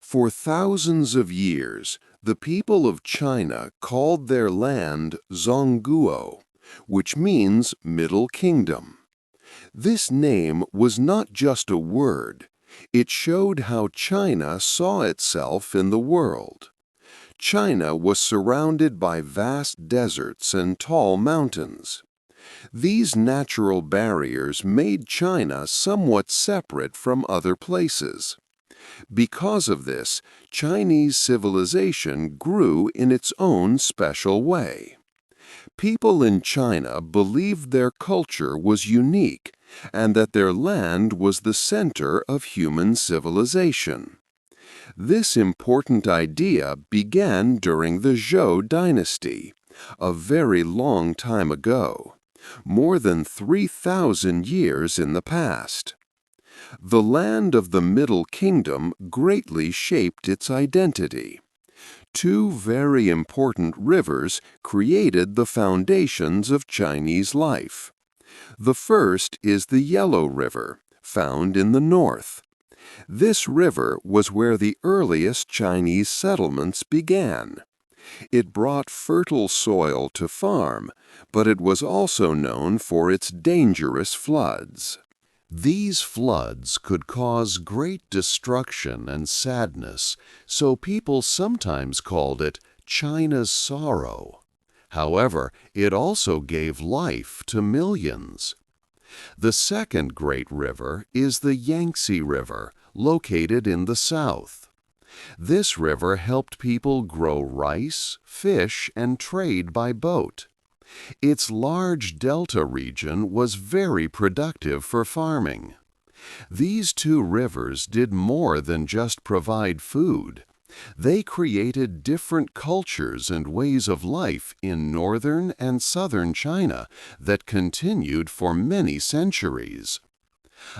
For thousands of years, the people of China called their land Zhongguo, which means Middle Kingdom. This name was not just a word. It showed how China saw itself in the world. China was surrounded by vast deserts and tall mountains. These natural barriers made China somewhat separate from other places. Because of this, Chinese civilization grew in its own special way. People in China believed their culture was unique and that their land was the center of human civilization. This important idea began during the Zhou dynasty, a very long time ago, more than 3,000 years in the past. The land of the Middle Kingdom greatly shaped its identity. Two very important rivers created the foundations of Chinese life. The first is the Yellow River, found in the north. This river was where the earliest Chinese settlements began. It brought fertile soil to farm, but it was also known for its dangerous floods. These floods could cause great destruction and sadness, so people sometimes called it China's sorrow. However, it also gave life to millions. The second great river is the Yangtze River, located in the south. This river helped people grow rice, fish, and trade by boat. Its large delta region was very productive for farming. These two rivers did more than just provide food. They created different cultures and ways of life in northern and southern China that continued for many centuries.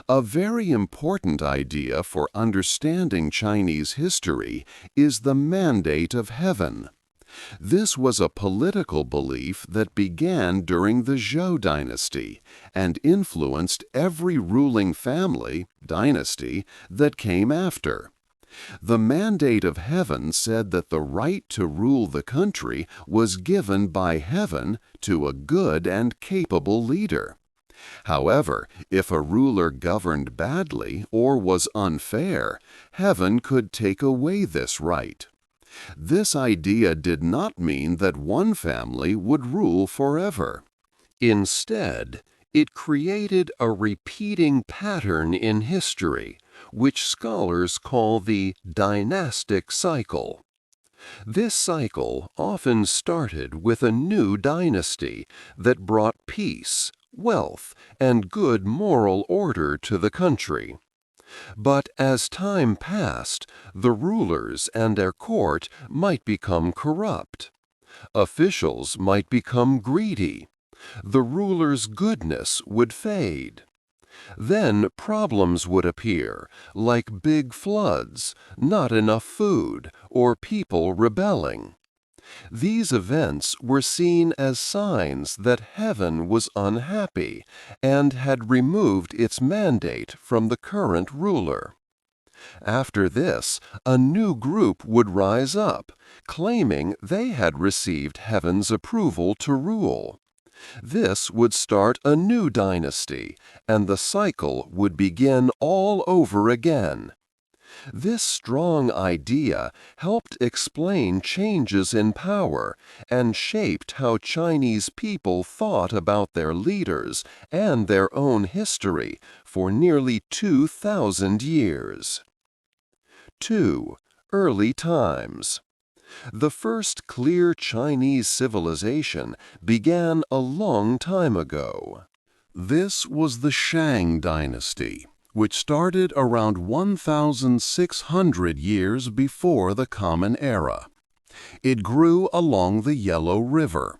A very important idea for understanding Chinese history is the mandate of heaven. This was a political belief that began during the Zhou dynasty and influenced every ruling family, dynasty, that came after. The mandate of heaven said that the right to rule the country was given by heaven to a good and capable leader. However, if a ruler governed badly or was unfair, heaven could take away this right. This idea did not mean that one family would rule forever. Instead, it created a repeating pattern in history, which scholars call the dynastic cycle. This cycle often started with a new dynasty that brought peace, wealth, and good moral order to the country. But as time passed, the rulers and their court might become corrupt. Officials might become greedy. The ruler's goodness would fade. Then problems would appear, like big floods, not enough food, or people rebelling. These events were seen as signs that heaven was unhappy and had removed its mandate from the current ruler. After this, a new group would rise up, claiming they had received heaven's approval to rule. This would start a new dynasty, and the cycle would begin all over again. This strong idea helped explain changes in power and shaped how Chinese people thought about their leaders and their own history for nearly 2,000 years. 2. Early times. The first clear Chinese civilization began a long time ago. This was the Shang dynasty, which started around 1,600 years before the Common Era. It grew along the Yellow River.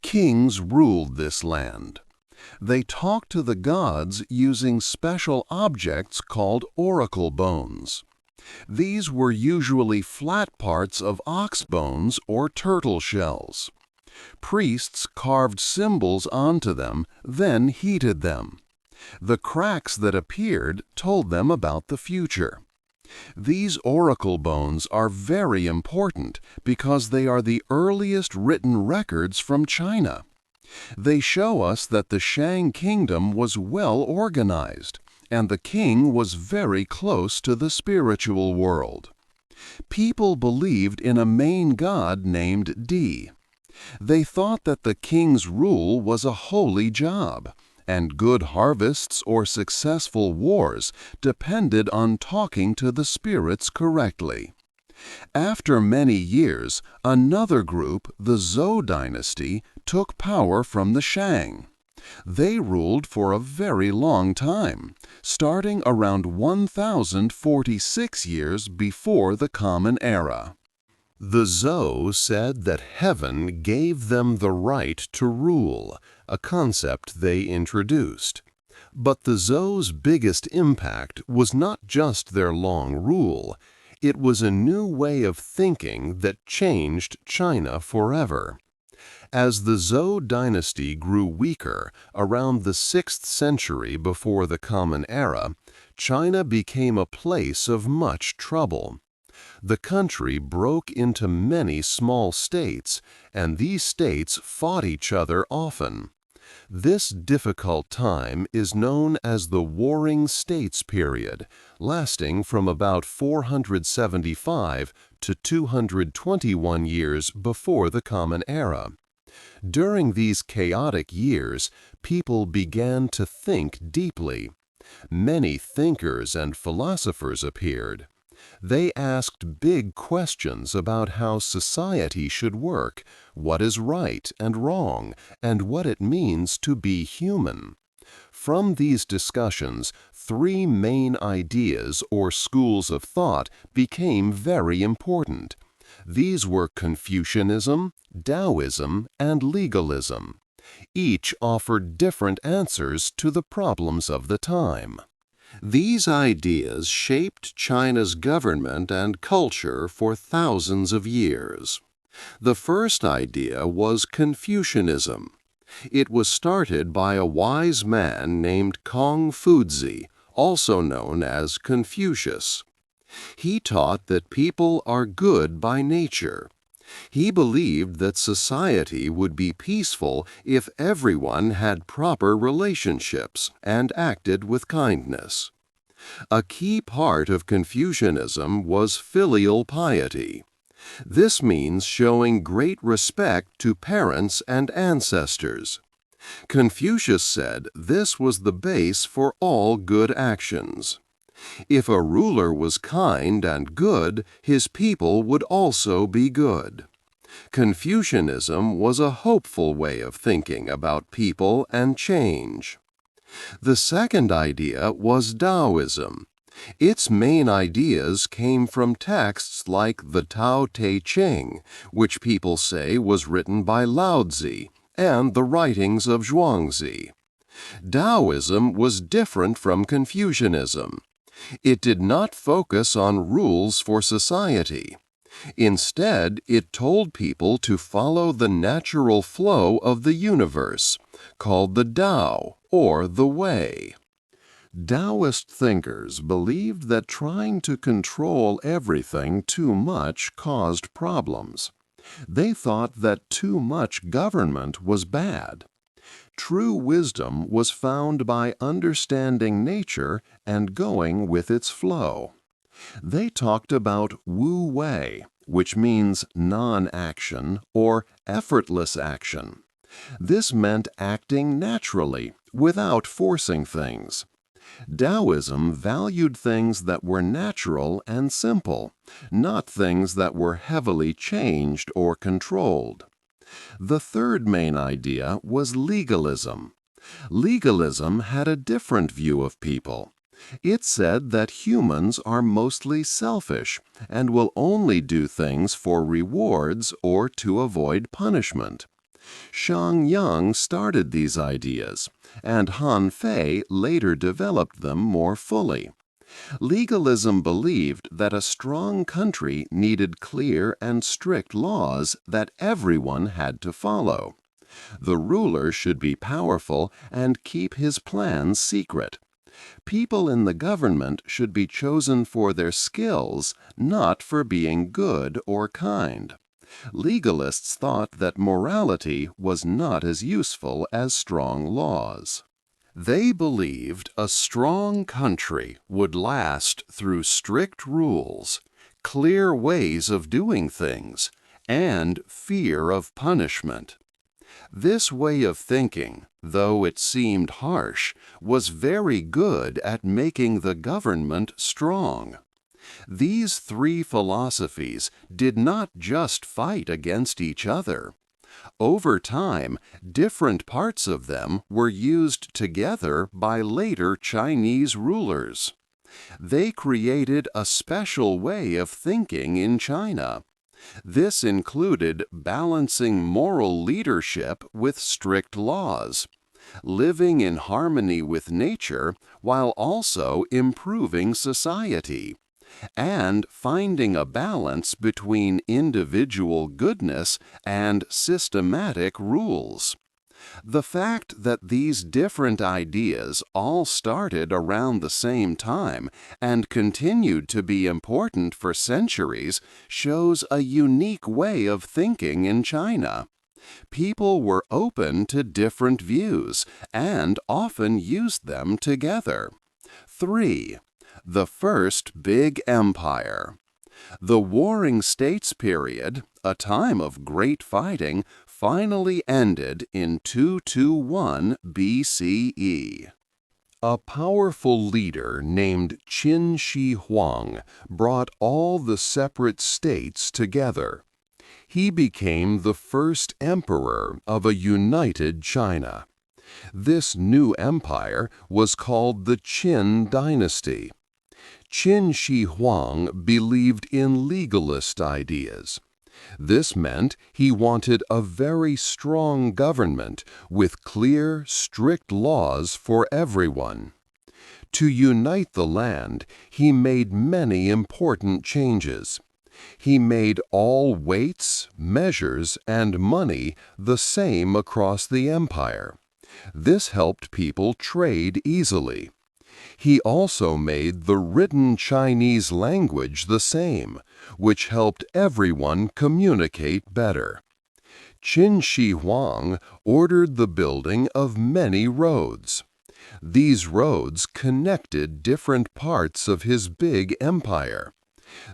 Kings ruled this land. They talked to the gods using special objects called oracle bones. These were usually flat parts of ox bones or turtle shells. Priests carved symbols onto them, then heated them. The cracks that appeared told them about the future. These oracle bones are very important because they are the earliest written records from China. They show us that the Shang kingdom was well organized, and the king was very close to the spiritual world. People believed in a main god named Di. They thought that the king's rule was a holy job, and good harvests or successful wars depended on talking to the spirits correctly. After many years, another group, the Zhou dynasty, took power from the Shang. They ruled for a very long time, starting around 1046 years before the Common Era. The Zhou said that heaven gave them the right to rule, a concept they introduced. But the Zhou's biggest impact was not just their long rule. It was a new way of thinking that changed China forever. As the Zhou dynasty grew weaker around the 6th century before the Common Era, China became a place of much trouble. The country broke into many small states, and these states fought each other often. This difficult time is known as the Warring States period, lasting from about 475 to 221 years before the Common Era. During these chaotic years, people began to think deeply. Many thinkers and philosophers appeared. They asked big questions about how society should work, what is right and wrong, and what it means to be human. From these discussions, three main ideas or schools of thought became very important. These were Confucianism, Taoism, and legalism. Each offered different answers to the problems of the time. These ideas shaped China's government and culture for thousands of years. The first idea was Confucianism. It was started by a wise man named Fuzi, also known as Confucius. He taught that people are good by nature. He believed that society would be peaceful if everyone had proper relationships and acted with kindness. A key part of Confucianism was filial piety. This means showing great respect to parents and ancestors. Confucius said this was the base for all good actions. If a ruler was kind and good, his people would also be good. Confucianism was a hopeful way of thinking about people and change. The second idea was Taoism. Its main ideas came from texts like the Tao Te Ching, which people say was written by Lao Tzu, and the writings of Zhuangzi. Taoism was different from Confucianism. It did not focus on rules for society. Instead, it told people to follow the natural flow of the universe, called the Tao, or the Way. Taoist thinkers believed that trying to control everything too much caused problems. They thought that too much government was bad. True wisdom was found by understanding nature and going with its flow. They talked about Wu Wei, which means non-action or effortless action. This meant acting naturally, without forcing things. Taoism valued things that were natural and simple, not things that were heavily changed or controlled. The third main idea was legalism. Legalism had a different view of people. It said that humans are mostly selfish and will only do things for rewards or to avoid punishment. Shang Yang started these ideas, and Han Fei later developed them more fully. Legalism believed that a strong country needed clear and strict laws that everyone had to follow. The ruler should be powerful and keep his plans secret. People in the government should be chosen for their skills, not for being good or kind. Legalists thought that morality was not as useful as strong laws. They believed a strong country would last through strict rules, clear ways of doing things, and fear of punishment. This way of thinking, though it seemed harsh, was very good at making the government strong. These three philosophies did not just fight against each other. Over time, different parts of them were used together by later Chinese rulers. They created a special way of thinking in China. This included balancing moral leadership with strict laws, living in harmony with nature while also improving society, and finding a balance between individual goodness and systematic rules. The fact that these different ideas all started around the same time and continued to be important for centuries shows a unique way of thinking in China. People were open to different views and often used them together. 3. The First Big Empire. The Warring States period, a time of great fighting, finally ended in 221 BCE. A powerful leader named Qin Shi Huang brought all the separate states together. He became the first emperor of a united China. This new empire was called the Qin Dynasty. Qin Shi Huang believed in legalist ideas. This meant he wanted a very strong government with clear, strict laws for everyone. To unite the land, he made many important changes. He made all weights, measures, and money the same across the empire. This helped people trade easily. He also made the written Chinese language the same, which helped everyone communicate better. Qin Shi Huang ordered the building of many roads. These roads connected different parts of his big empire.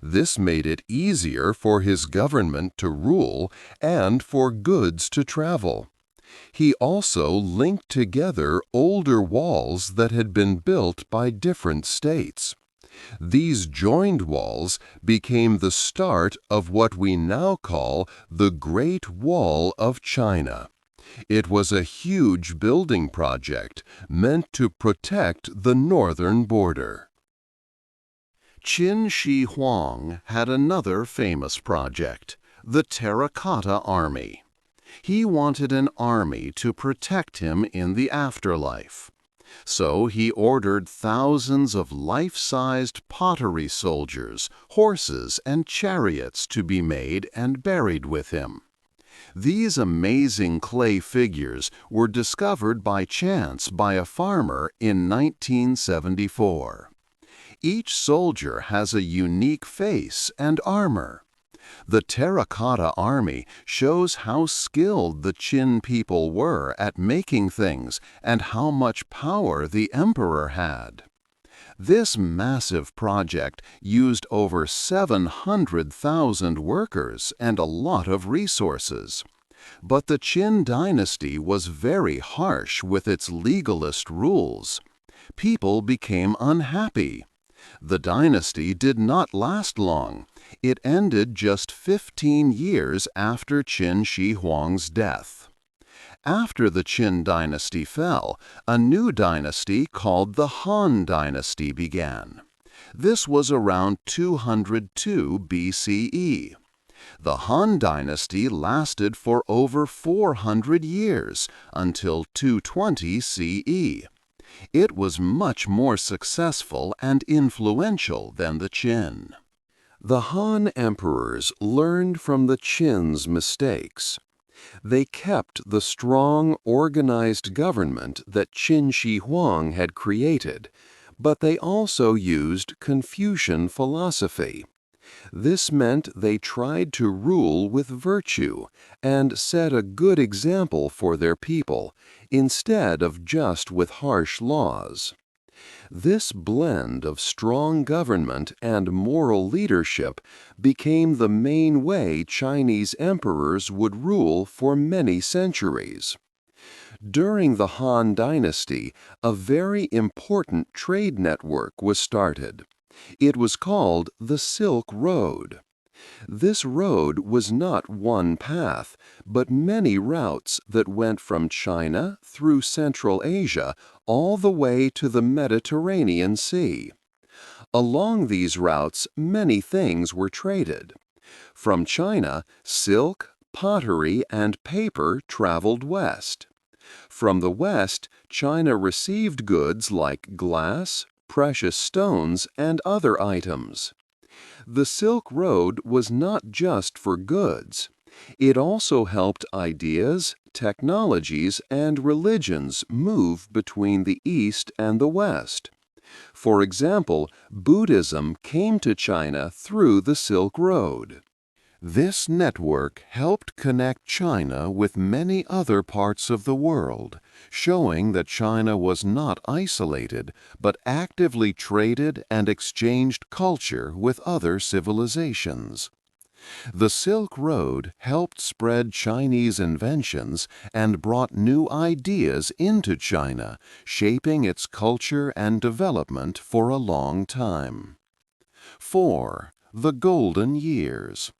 This made it easier for his government to rule and for goods to travel. He also linked together older walls that had been built by different states. These joined walls became the start of what we now call the Great Wall of China. It was a huge building project meant to protect the northern border. Qin Shi Huang had another famous project, the Terracotta Army. He wanted an army to protect him in the afterlife. So he ordered thousands of life-sized pottery soldiers, horses, and chariots to be made and buried with him. These amazing clay figures were discovered by chance by a farmer in 1974. Each soldier has a unique face and armor. The Terracotta Army shows how skilled the Qin people were at making things and how much power the emperor had. This massive project used over 700,000 workers and a lot of resources. But the Qin dynasty was very harsh with its legalist rules. People became unhappy. The dynasty did not last long. It ended just 15 years after Qin Shi Huang's death. After the Qin dynasty fell, a new dynasty called the Han dynasty began. This was around 202 BCE. The Han dynasty lasted for over 400 years, until 220 CE. It was much more successful and influential than the Qin. The Han emperors learned from the Qin's mistakes. They kept the strong, organized government that Qin Shi Huang had created, but they also used Confucian philosophy. This meant they tried to rule with virtue and set a good example for their people, instead of just with harsh laws. This blend of strong government and moral leadership became the main way Chinese emperors would rule for many centuries. During the Han Dynasty, a very important trade network was started. It was called the Silk Road. This road was not one path, but many routes that went from China through Central Asia all the way to the Mediterranean Sea. Along these routes, many things were traded. From China, silk, pottery, and paper traveled west. From the west, China received goods like glass, precious stones, and other items. The Silk Road was not just for goods. It also helped ideas, technologies, and religions move between the East and the West. For example, Buddhism came to China through the Silk Road. This network helped connect China with many other parts of the world, showing that China was not isolated, but actively traded and exchanged culture with other civilizations. The Silk Road helped spread Chinese inventions and brought new ideas into China, shaping its culture and development for a long time. 4. The Golden Years.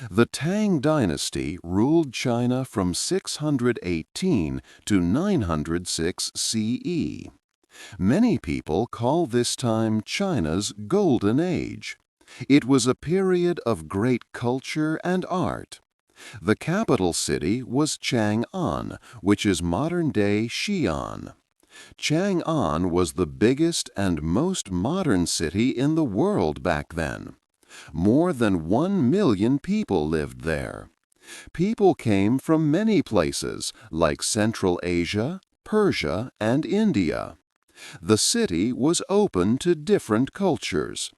The Tang dynasty ruled China from 618 to 906 CE. Many people call this time China's Golden Age. It was a period of great culture and art. The capital city was Chang'an, which is modern-day Xi'an. Chang'an was the biggest and most modern city in the world back then. More than 1 million people lived there. People came from many places, like Central Asia, Persia, and India. The city was open to different cultures.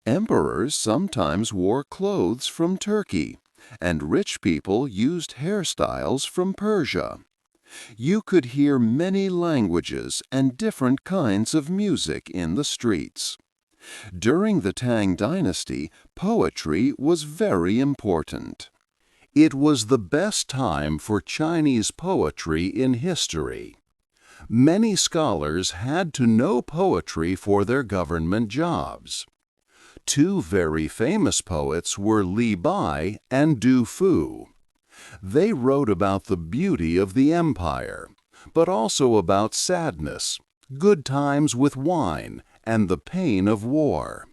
Emperors sometimes wore clothes from Turkey, and rich people used hairstyles from Persia. You could hear many languages and different kinds of music in the streets. During the Tang dynasty, poetry was very important. It was the best time for Chinese poetry in history. Many scholars had to know poetry for their government jobs. Two very famous poets were Li Bai and Du Fu. They wrote about the beauty of the empire, but also about sadness, good times with wine, and the pain of war.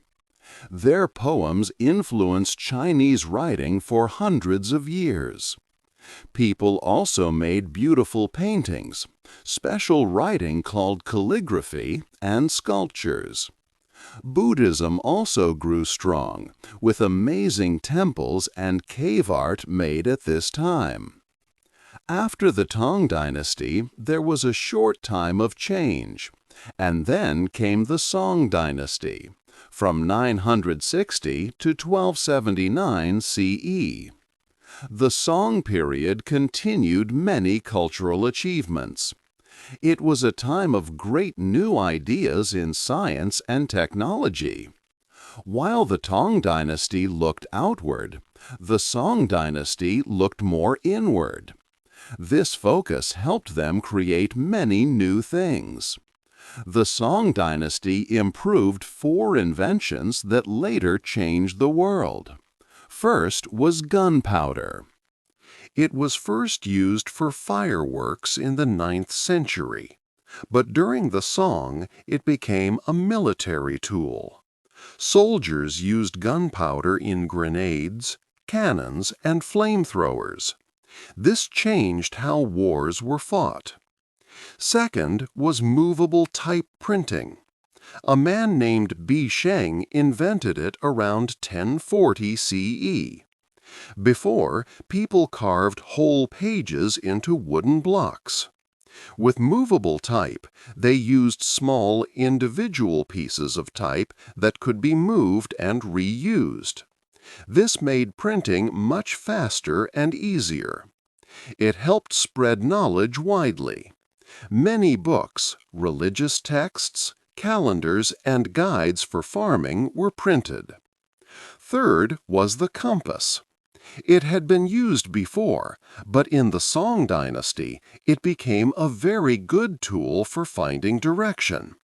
Their poems influenced Chinese writing for hundreds of years. People also made beautiful paintings, special writing called calligraphy, and sculptures. Buddhism also grew strong, with amazing temples and cave art made at this time. After the Tang dynasty, there was a short time of change, and then came the Song dynasty, from 960 to 1279 CE. The Song period continued many cultural achievements. It was a time of great new ideas in science and technology. While the Tang dynasty looked outward, the Song dynasty looked more inward. This focus helped them create many new things. The Song dynasty improved 4 inventions that later changed the world. First was gunpowder. It was first used for fireworks in the 9th century, but during the Song it became a military tool. Soldiers used gunpowder in grenades, cannons, and flamethrowers. This changed how wars were fought. Second was movable type printing. A man named Bi Sheng invented it around 1040 CE. Before, people carved whole pages into wooden blocks. With movable type, they used small individual pieces of type that could be moved and reused. This made printing much faster and easier. It helped spread knowledge widely. Many books, religious texts, calendars, and guides for farming were printed. Third was the compass. It had been used before, but in the Song dynasty, it became a very good tool for finding direction.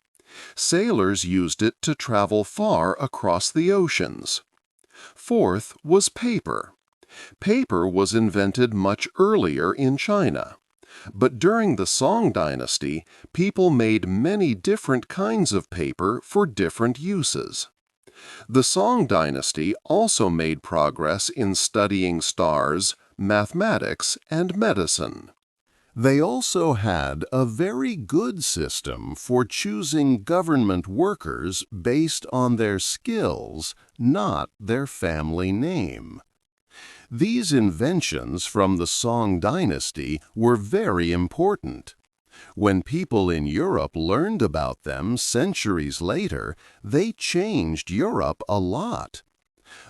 Sailors used it to travel far across the oceans. Fourth was paper. Paper was invented much earlier in China. But during the Song dynasty, people made many different kinds of paper for different uses. The Song dynasty also made progress in studying stars, mathematics, and medicine. They also had a very good system for choosing government workers based on their skills, not their family name. These inventions from the Song dynasty were very important. When people in Europe learned about them centuries later, they changed Europe a lot.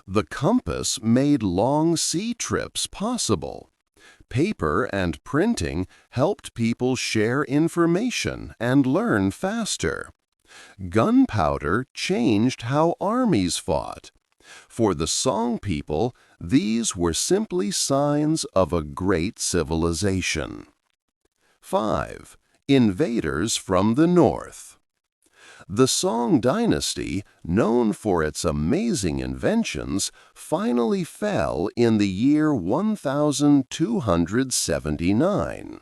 The compass made long sea trips possible. Paper and printing helped people share information and learn faster. Gunpowder changed how armies fought. For the Song people, these were simply signs of a great civilization. 5. Invaders from the north. The Song dynasty, known for its amazing inventions, finally fell in the year 1279.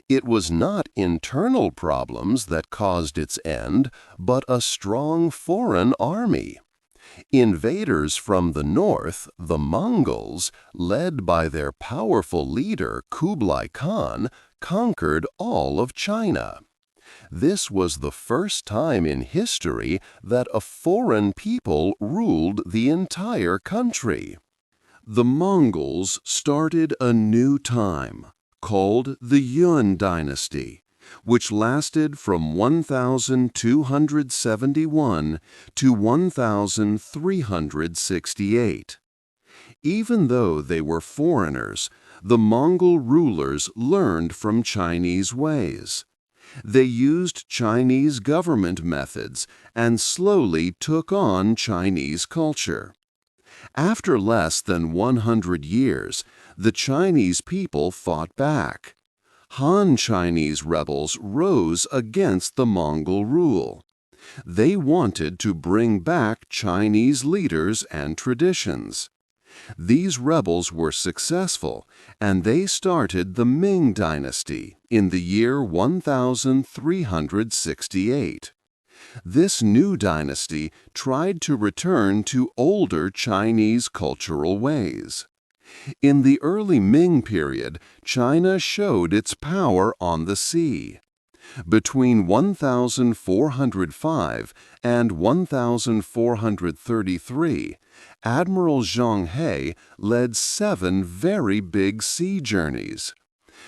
It was not internal problems that caused its end, but a strong foreign army. Invaders from the north, the Mongols, led by their powerful leader Kublai Khan, conquered all of China. This was the first time in history that a foreign people ruled the entire country. The Mongols started a new time, called the Yuan dynasty, which lasted from 1271 to 1368. Even though they were foreigners, the Mongol rulers learned from Chinese ways. They used Chinese government methods and slowly took on Chinese culture. After less than 100 years, the Chinese people fought back. Han Chinese rebels rose against the Mongol rule. They wanted to bring back Chinese leaders and traditions. These rebels were successful, and they started the Ming dynasty in the year 1368. This new dynasty tried to return to older Chinese cultural ways. In the early Ming period, China showed its power on the sea. Between 1405 and 1433, Admiral Zheng He led 7 very big sea journeys.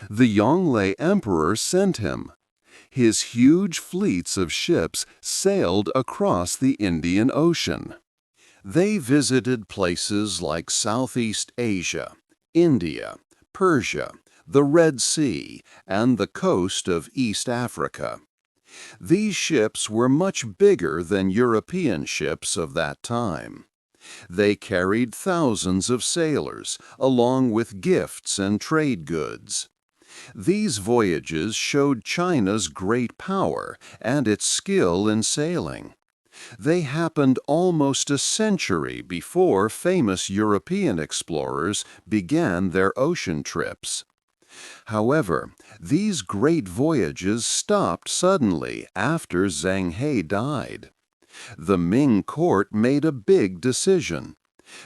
The Yongle Emperor sent him. His huge fleets of ships sailed across the Indian Ocean. They visited places like Southeast Asia, India, Persia, the Red Sea, and the coast of East Africa. These ships were much bigger than European ships of that time. They carried thousands of sailors, along with gifts and trade goods. These voyages showed China's great power and its skill in sailing. They happened almost a century before famous European explorers began their ocean trips. However, these great voyages stopped suddenly after Zheng He died. The Ming court made a big decision.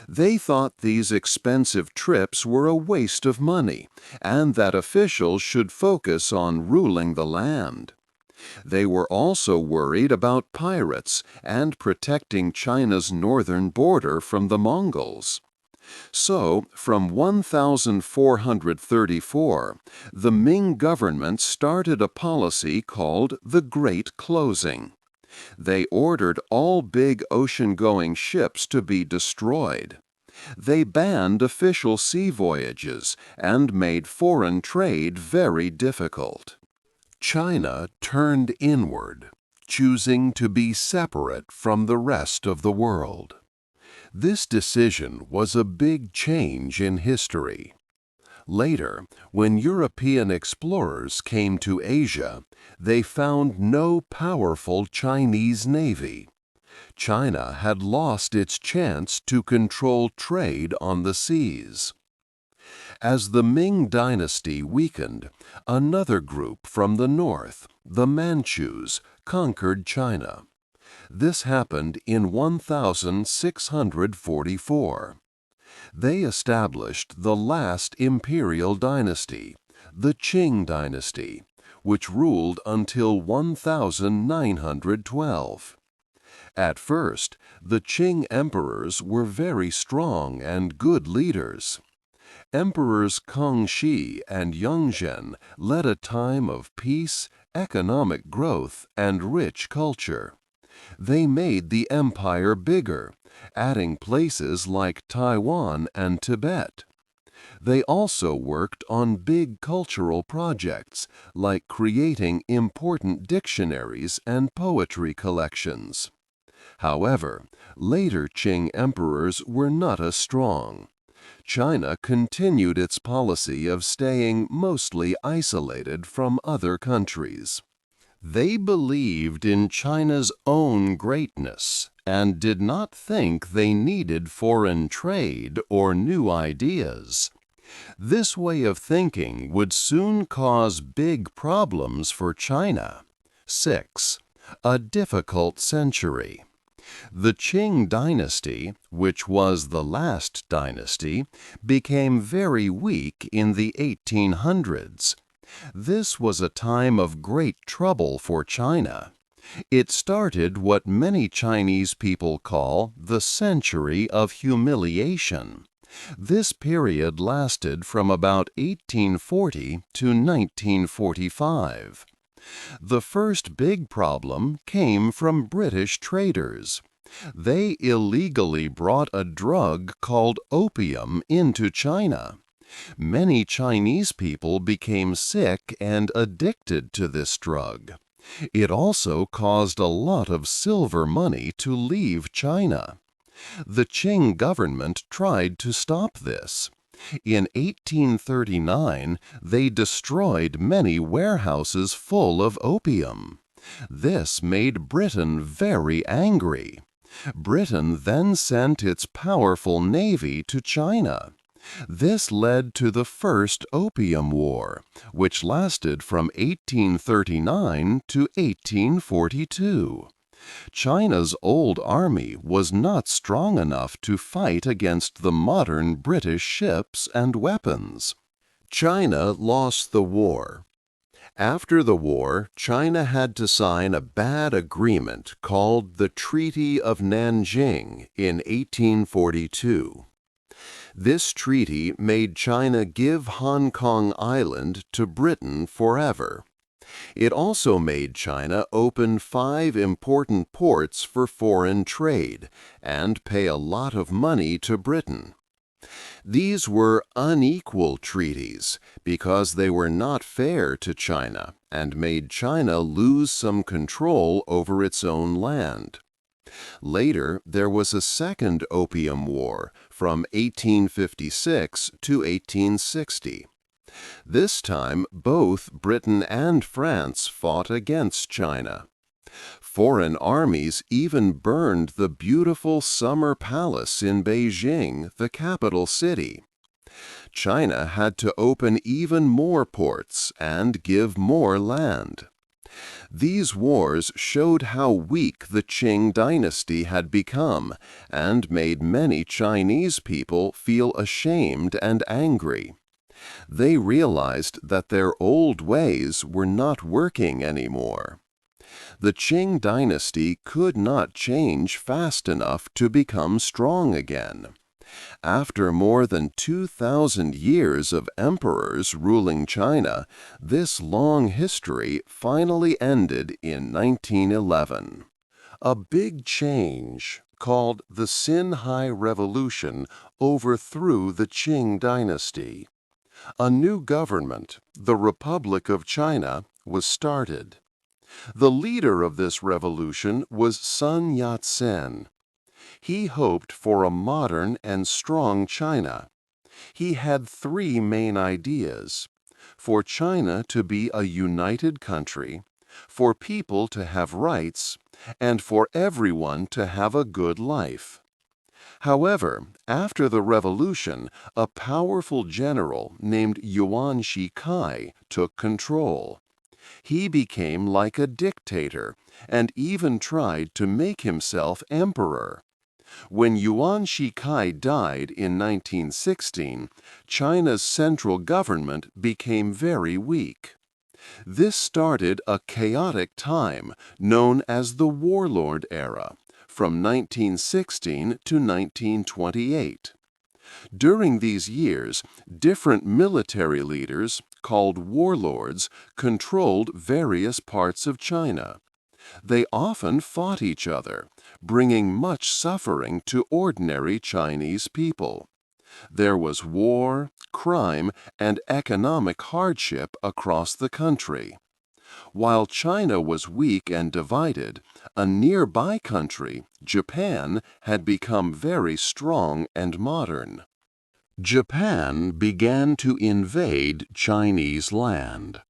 They thought these expensive trips were a waste of money, and that officials should focus on ruling the land. They were also worried about pirates and protecting China's northern border from the Mongols. So, from 1434, the Ming government started a policy called the Great Closing. They ordered all big ocean-going ships to be destroyed. They banned official sea voyages and made foreign trade very difficult. China turned inward, choosing to be separate from the rest of the world. This decision was a big change in history. Later, when European explorers came to Asia, they found no powerful Chinese navy. China had lost its chance to control trade on the seas. As the Ming dynasty weakened, another group from the north, the Manchus, conquered China. This happened in 1644. They established the last imperial dynasty, the Qing dynasty, which ruled until 1912. At first, the Qing emperors were very strong and good leaders. Emperors Kangxi and Yongzhen led a time of peace, economic growth, and rich culture. They made the empire bigger, adding places like Taiwan and Tibet. They also worked on big cultural projects, like creating important dictionaries and poetry collections. However, later Qing emperors were not as strong. China continued its policy of staying mostly isolated from other countries. They believed in China's own greatness and did not think they needed foreign trade or new ideas. This way of thinking would soon cause big problems for China. 6. A difficult century. The Qing dynasty, which was the last dynasty, became very weak in the 1800s. This was a time of great trouble for China. It started what many Chinese people call the century of humiliation. This period lasted from about 1840 to 1945. The first big problem came from British traders. They illegally brought a drug called opium into China. Many Chinese people became sick and addicted to this drug. It also caused a lot of silver money to leave China. The Qing government tried to stop this. In 1839, they destroyed many warehouses full of opium. This made Britain very angry. Britain then sent its powerful navy to China. This led to the First Opium War, which lasted from 1839 to 1842. China's old army was not strong enough to fight against the modern British ships and weapons. China lost the war. After the war, China had to sign a bad agreement called the Treaty of Nanjing in 1842. This treaty made China give Hong Kong Island to Britain forever. It also made China open 5 important ports for foreign trade and pay a lot of money to Britain. These were unequal treaties because they were not fair to China and made China lose some control over its own land. Later, there was a second Opium War from 1856 to 1860. This time, both Britain and France fought against China. Foreign armies even burned the beautiful summer palace in Beijing, the capital city. China had to open even more ports and give more land. These wars showed how weak the Qing dynasty had become and made many Chinese people feel ashamed and angry. They realized that their old ways were not working anymore. The Qing dynasty could not change fast enough to become strong again. After more than 2,000 years of emperors ruling China, this long history finally ended in 1911. A big change, called the Xinhai Revolution, overthrew the Qing dynasty. A new government, the Republic of China, was started. The leader of this revolution was Sun Yat-sen. He hoped for a modern and strong China. He had three main ideas: for China to be a united country, for people to have rights, and for everyone to have a good life. However, after the revolution, a powerful general named Yuan Shikai took control. He became like a dictator and even tried to make himself emperor. When Yuan Shikai died in 1916, China's central government became very weak. This started a chaotic time known as the Warlord Era, from 1916 to 1928. During these years, different military leaders, called warlords, controlled various parts of China. They often fought each other, bringing much suffering to ordinary Chinese people. There was war, crime, and economic hardship across the country. While China was weak and divided, a nearby country, Japan, had become very strong and modern. Japan began to invade Chinese land.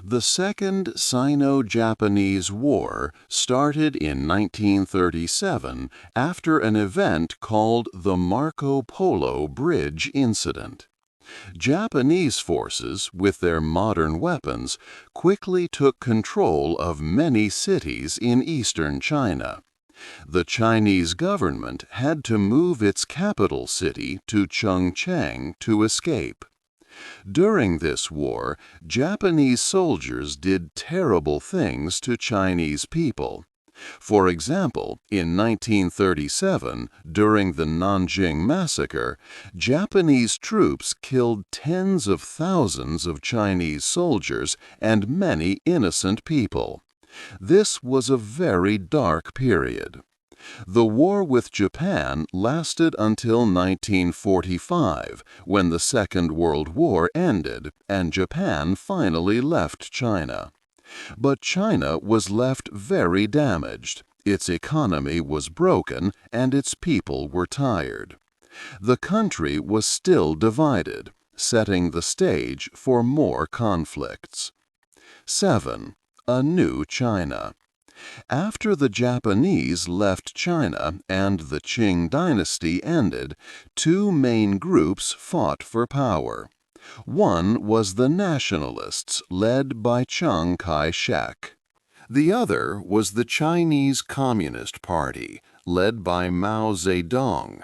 The Second Sino-Japanese War started in 1937 after an event called the Marco Polo Bridge Incident. Japanese forces, with their modern weapons, quickly took control of many cities in eastern China. The Chinese government had to move its capital city to Chongqing to escape. During this war, Japanese soldiers did terrible things to Chinese people. For example, in 1937, during the Nanjing Massacre, Japanese troops killed tens of thousands of Chinese soldiers and many innocent people. This was a very dark period. The war with Japan lasted until 1945, when the Second World War ended and Japan finally left China. But China was left very damaged. Its economy was broken and its people were tired. The country was still divided, setting the stage for more conflicts. 7. A new China. After the Japanese left China and the Qing dynasty ended, two main groups fought for power. One was the nationalists, led by Chiang Kai-shek. The other was the Chinese Communist Party, led by Mao Zedong.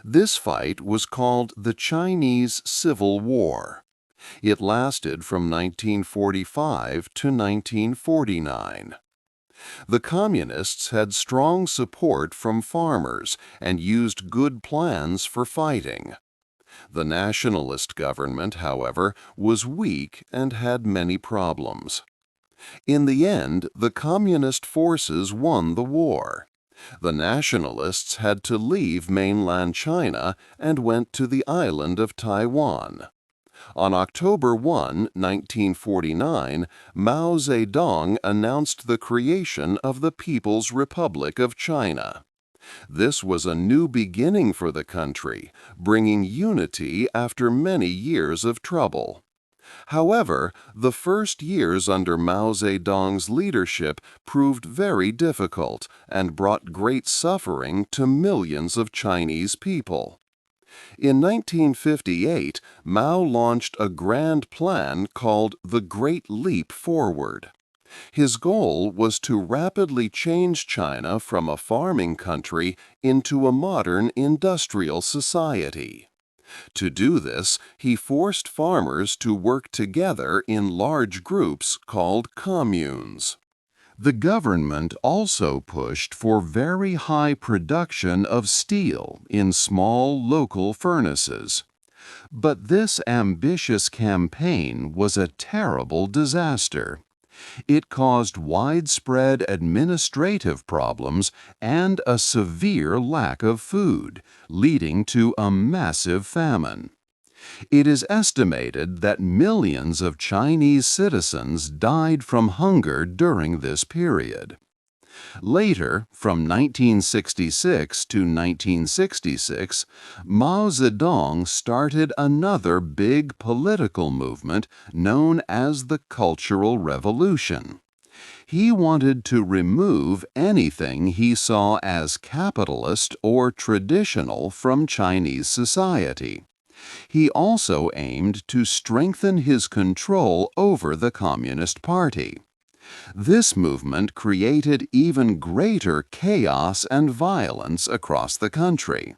This fight was called the Chinese Civil War. It lasted from 1945 to 1949. The Communists had strong support from farmers and used good plans for fighting. The nationalist government, however, was weak and had many problems. In the end, the Communist forces won the war. The nationalists had to leave mainland China and went to the island of Taiwan. On October 1, 1949, Mao Zedong announced the creation of the People's Republic of China. This was a new beginning for the country, bringing unity after many years of trouble. However, the first years under Mao Zedong's leadership proved very difficult and brought great suffering to millions of Chinese people. In 1958, Mao launched a grand plan called the Great Leap Forward. His goal was to rapidly change China from a farming country into a modern industrial society. To do this, he forced farmers to work together in large groups called communes. The government also pushed for very high production of steel in small local furnaces. But this ambitious campaign was a terrible disaster. It caused widespread administrative problems and a severe lack of food, leading to a massive famine. It is estimated that millions of Chinese citizens died from hunger during this period. Later, from 1966 to 1966, Mao Zedong started another big political movement known as the Cultural Revolution. He wanted to remove anything he saw as capitalist or traditional from Chinese society. He also aimed to strengthen his control over the Communist Party. This movement created even greater chaos and violence across the country.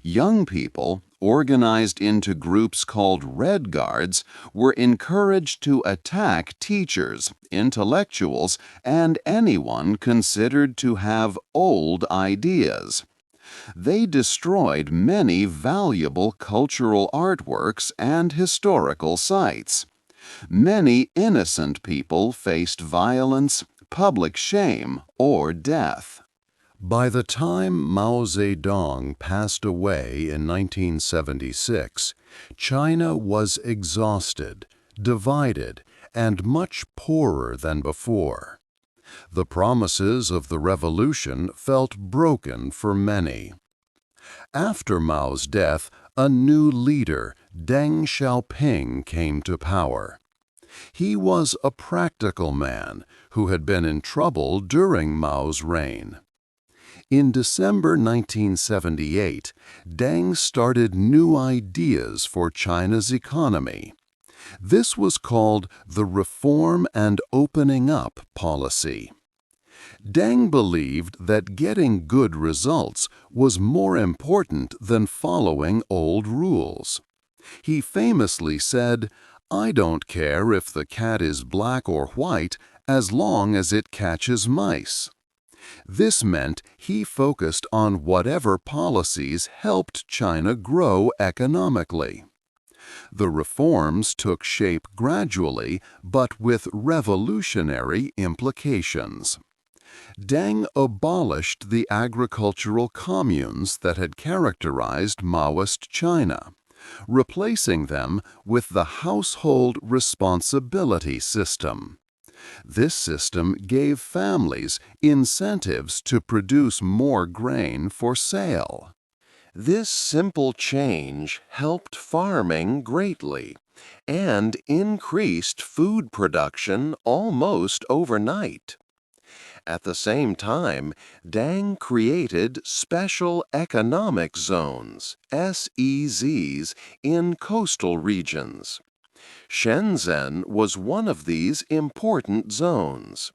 Young people, organized into groups called Red Guards, were encouraged to attack teachers, intellectuals, and anyone considered to have old ideas. They destroyed many valuable cultural artworks and historical sites. Many innocent people faced violence, public shame, or death. By the time Mao Zedong passed away in 1976, China was exhausted, divided, and much poorer than before. The promises of the revolution felt broken for many. After Mao's death, a new leader, Deng Xiaoping, came to power. He was a practical man who had been in trouble during Mao's reign. In December 1978, Deng started new ideas for China's economy. This was called the Reform and Opening Up policy. Deng believed that getting good results was more important than following old rules. He famously said, "I don't care if the cat is black or white as long as it catches mice." This meant he focused on whatever policies helped China grow economically. The reforms took shape gradually, but with revolutionary implications. Deng abolished the agricultural communes that had characterized Maoist China, replacing them with the household responsibility system. This system gave families incentives to produce more grain for sale. This simple change helped farming greatly and increased food production almost overnight. At the same time, Deng created special economic zones, SEZs, in coastal regions. Shenzhen was one of these important zones.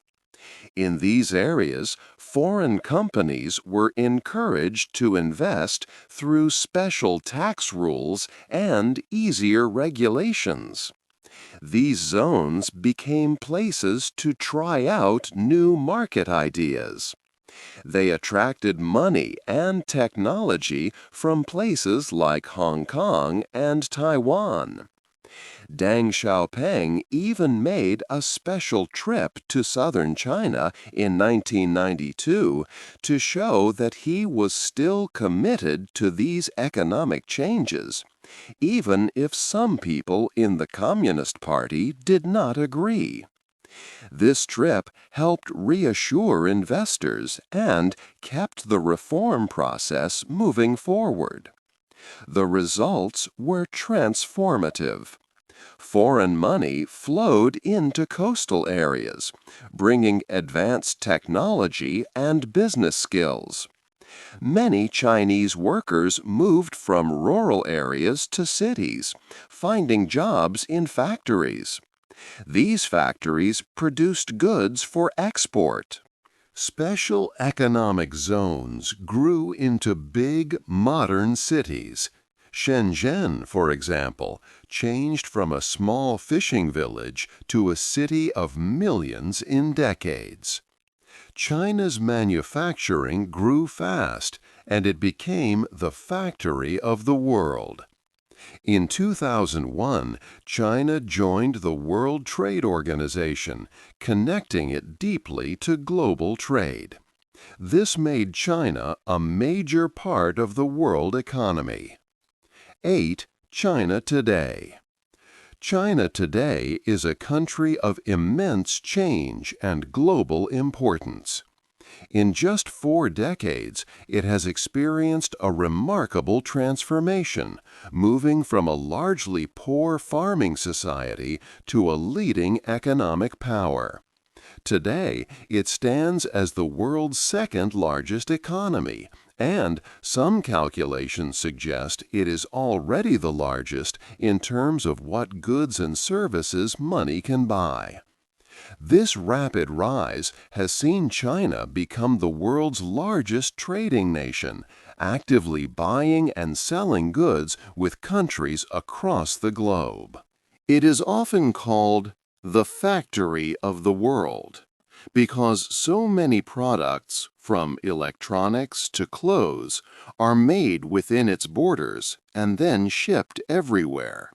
In these areas, foreign companies were encouraged to invest through special tax rules and easier regulations. These zones became places to try out new market ideas. They attracted money and technology from places like Hong Kong and Taiwan. Deng Xiaoping even made a special trip to southern China in 1992 to show that he was still committed to these economic changes, even if some people in the Communist Party did not agree. This trip helped reassure investors and kept the reform process moving forward. The results were transformative. Foreign money flowed into coastal areas, bringing advanced technology and business skills. Many Chinese workers moved from rural areas to cities, finding jobs in factories. These factories produced goods for export. Special economic zones grew into big, modern cities. Shenzhen, for example, changed from a small fishing village to a city of millions in decades. China's manufacturing grew fast, and it became the factory of the world. In 2001, China joined the World Trade Organization, connecting it deeply to global trade. This made China a major part of the world economy. 8. China today. China today is a country of immense change and global importance. In just 4 decades, it has experienced a remarkable transformation, moving from a largely poor farming society to a leading economic power. Today, it stands as the world's second largest economy, and some calculations suggest it is already the largest in terms of what goods and services money can buy. This rapid rise has seen China become the world's largest trading nation, actively buying and selling goods with countries across the globe. It is often called the factory of the world because so many products, from electronics to clothes, are made within its borders and then shipped everywhere.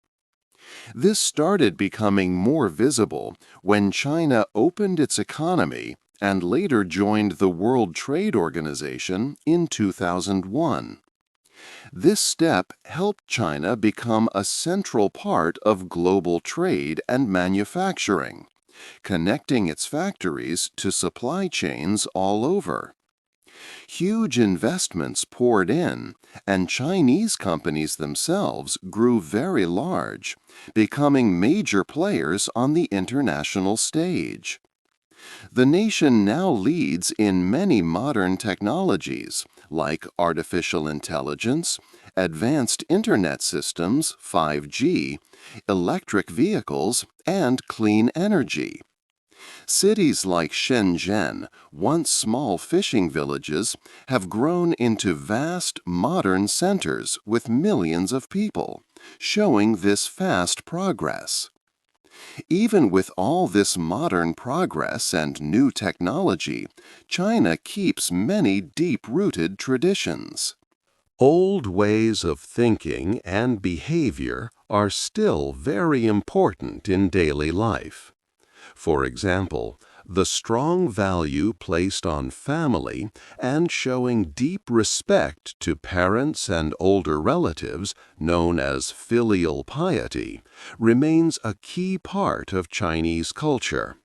This started becoming more visible when China opened its economy and later joined the World Trade Organization in 2001. This step helped China become a central part of global trade and manufacturing, connecting its factories to supply chains all over. Huge investments poured in, and Chinese companies themselves grew very large, becoming major players on the international stage. The nation now leads in many modern technologies, like artificial intelligence, advanced internet systems, 5G, electric vehicles, and clean energy. Cities like Shenzhen, once small fishing villages, have grown into vast modern centers with millions of people, showing this fast progress. Even with all this modern progress and new technology, China keeps many deep-rooted traditions. Old ways of thinking and behavior are still very important in daily life. For example, the strong value placed on family and showing deep respect to parents and older relatives, known as filial piety, remains a key part of Chinese culture.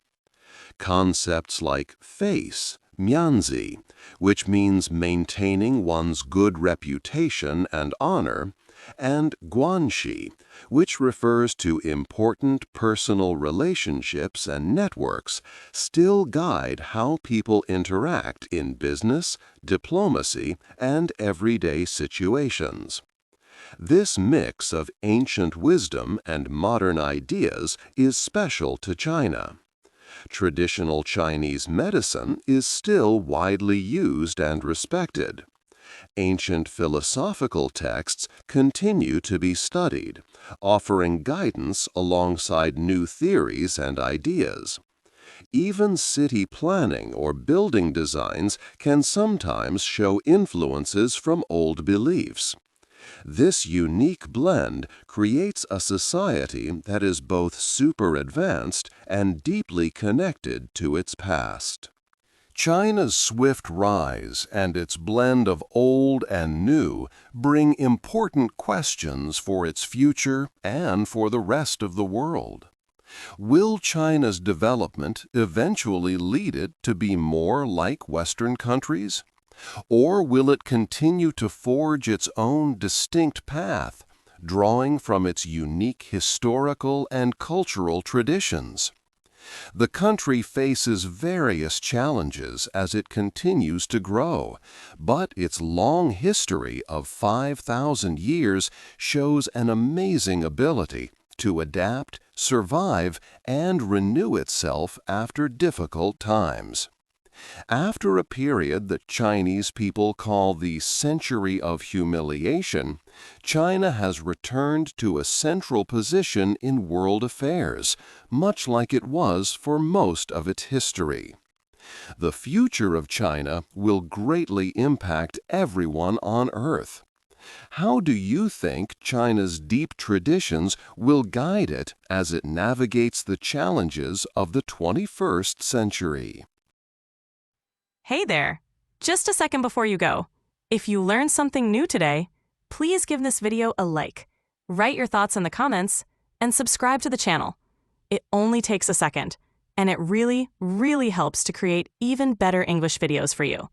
Concepts like face, mianzi, which means maintaining one's good reputation and honor, and guanxi, which refers to important personal relationships and networks, still guide how people interact in business, diplomacy, and everyday situations. This mix of ancient wisdom and modern ideas is special to China. Traditional Chinese medicine is still widely used and respected. Ancient philosophical texts continue to be studied, offering guidance alongside new theories and ideas. Even city planning or building designs can sometimes show influences from old beliefs. This unique blend creates a society that is both super advanced and deeply connected to its past. China's swift rise and its blend of old and new bring important questions for its future and for the rest of the world. Will China's development eventually lead it to be more like Western countries? Or will it continue to forge its own distinct path, drawing from its unique historical and cultural traditions? The country faces various challenges as it continues to grow, but its long history of 5,000 years shows an amazing ability to adapt, survive, and renew itself after difficult times. After a period that Chinese people call the Century of Humiliation, China has returned to a central position in world affairs, much like it was for most of its history. The future of China will greatly impact everyone on Earth. How do you think China's deep traditions will guide it as it navigates the challenges of the 21st century? Hey there! Just a second before you go. If you learned something new today, please give this video a like, write your thoughts in the comments, and subscribe to the channel. It only takes a second, and it really, really helps to create even better English videos for you.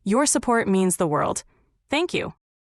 Your support means the world. Thank you.